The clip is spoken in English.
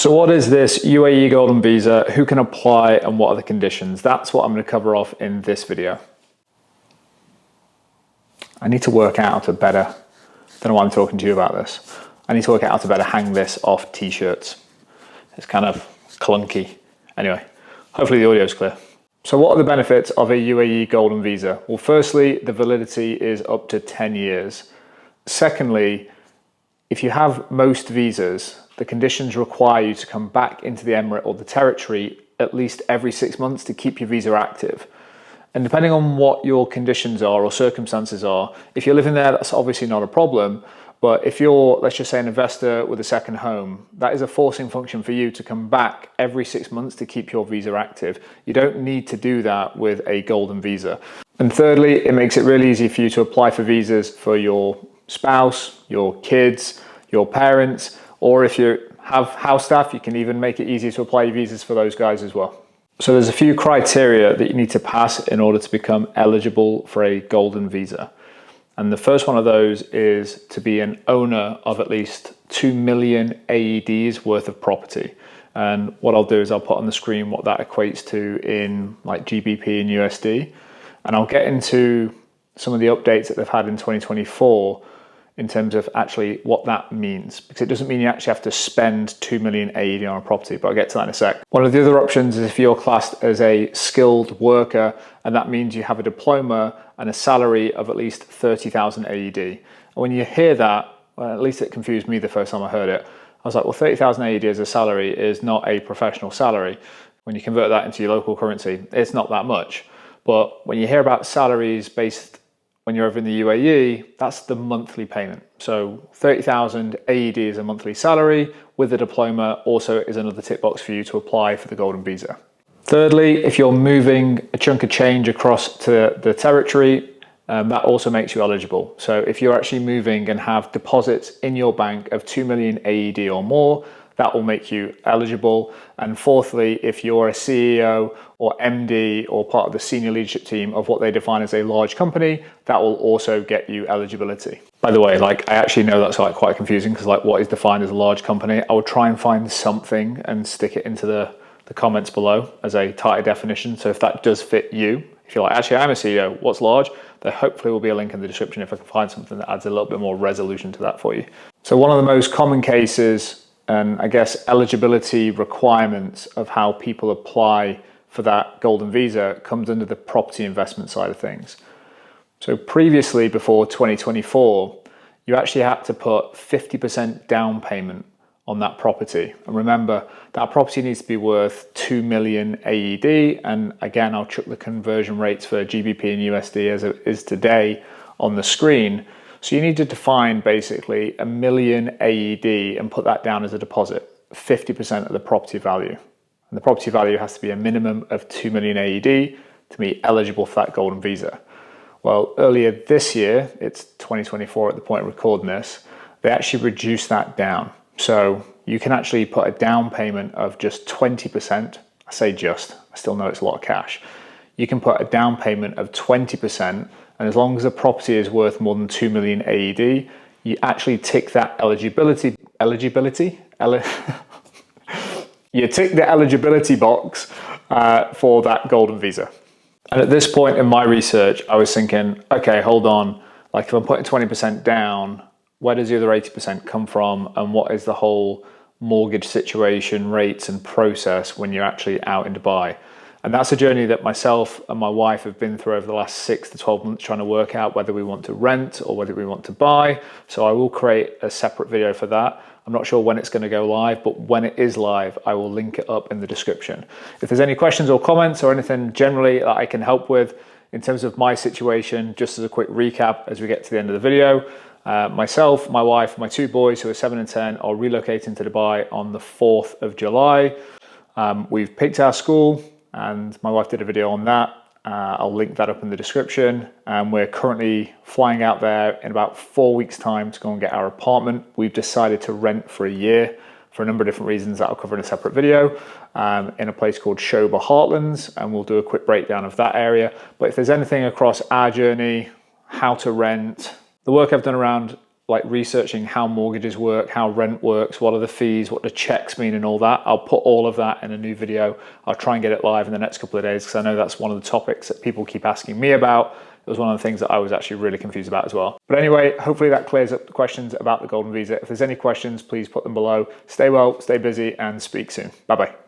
So what is this UAE Golden Visa? Who can apply and what are the conditions? That's what I'm going to cover off in this video. I need to work out how to better, don't know why I'm talking to you about this. I need to work out how to better hang this off t-shirts. It's kind of clunky. Anyway, hopefully the audio is clear. So what are the benefits of a UAE Golden Visa? Well, firstly, the validity is up to 10 years. Secondly, if you have most visas, the conditions require you to come back into the emirate or the territory at least every 6 months to keep your visa active. And depending on what your conditions are or circumstances are, if you're living there, that's obviously not a problem. But if you're, let's just say, an investor with a second home, that is a forcing function for you to come back every 6 months to keep your visa active. You don't need to do that with a golden visa. And thirdly, it makes it really easy for you to apply for visas for your spouse, your kids, your parents, or if you have house staff, you can even make it easier to apply your visas for those guys as well. So there's a few criteria that you need to pass in order to become eligible for a golden visa. And the first one of those is to be an owner of at least 2 million AEDs worth of property. And what I'll do is I'll put on the screen what that equates to in like GBP and USD. And I'll get into some of the updates that they've had in 2024 in terms of actually what that means, because it doesn't mean you actually have to spend 2 million AED on a property, but I'll get to that in a sec. One of the other options is if you're classed as a skilled worker, and that means you have a diploma and a salary of at least 30,000 AED. And when you hear that, well, at least it confused me the first time I heard it. I was like, well, 30,000 AED as a salary is not a professional salary. When you convert that into your local currency, it's not that much. But when you hear about salaries based when you're over in the UAE, that's the monthly payment. So 30,000 AED is a monthly salary with a diploma also is another tick box for you to apply for the Golden Visa. Thirdly, if you're moving a chunk of change across to the territory, that also makes you eligible. So if you're actually moving and have deposits in your bank of 2 million AED or more, that will make you eligible. And fourthly, if you're a CEO or MD or part of the senior leadership team of what they define as a large company, that will also get you eligibility. By the way, like I actually know that's like quite confusing because like what is defined as a large company? I will try and find something and stick it into the comments below as a tighter definition. So if that does fit you, if you're like, actually I'm a CEO, what's large? There hopefully will be a link in the description if I can find something that adds a little bit more resolution to that for you. So one of the most common cases and I guess eligibility requirements of how people apply for that golden visa comes under the property investment side of things. So previously, before 2024, you actually had to put 50% down payment on that property. And remember, that property needs to be worth 2 million AED. And again, I'll chuck the conversion rates for GBP and USD as it is today on the screen. So you need to define basically 1 million AED and put that down as a deposit, 50% of the property value. And the property value has to be a minimum of 2 million AED to be eligible for that golden visa. Well, earlier this year, it's 2024 at the point of recording this, they actually reduced that down. So you can actually put a down payment of just 20%. I say just, I still know it's a lot of cash. You can put a down payment of 20%. And as long as the property is worth more than 2 million AED, you actually tick that eligibility you tick the eligibility box for that golden visa. And at this point in my research, I was thinking, okay, hold on. Like if I'm putting 20% down, where does the other 80% come from? And what is the whole mortgage situation, rates and process when you're actually out in Dubai? And that's a journey that myself and my wife have been through over the last 6 to 12 months trying to work out whether we want to rent or whether we want to buy. So I will create a separate video for that. I'm not sure when it's going to go live, but when it is live, I will link it up in the description. If there's any questions or comments or anything generally that I can help with in terms of my situation, just as a quick recap as we get to the end of the video, myself, my wife, my 2 boys who are 7 and 10 are relocating to Dubai on the 4th of July. We've picked our school, and my wife did a video on that. I'll link that up in the description. And we're currently flying out there in about 4 weeks' time to go and get our apartment. We've decided to rent for a year for a number of different reasons that I'll cover in a separate video in a place called Shoba Heartlands, and we'll do a quick breakdown of that area. But if there's anything across our journey, how to rent, the work I've done around like researching how mortgages work, how rent works, what are the fees, what do checks mean and all that. I'll put all of that in a new video. I'll try and get it live in the next couple of days because I know that's one of the topics that people keep asking me about. It was one of the things that I was actually really confused about as well. But anyway, hopefully that clears up the questions about the Golden Visa. If there's any questions, please put them below. Stay well, stay busy, and speak soon. Bye-bye.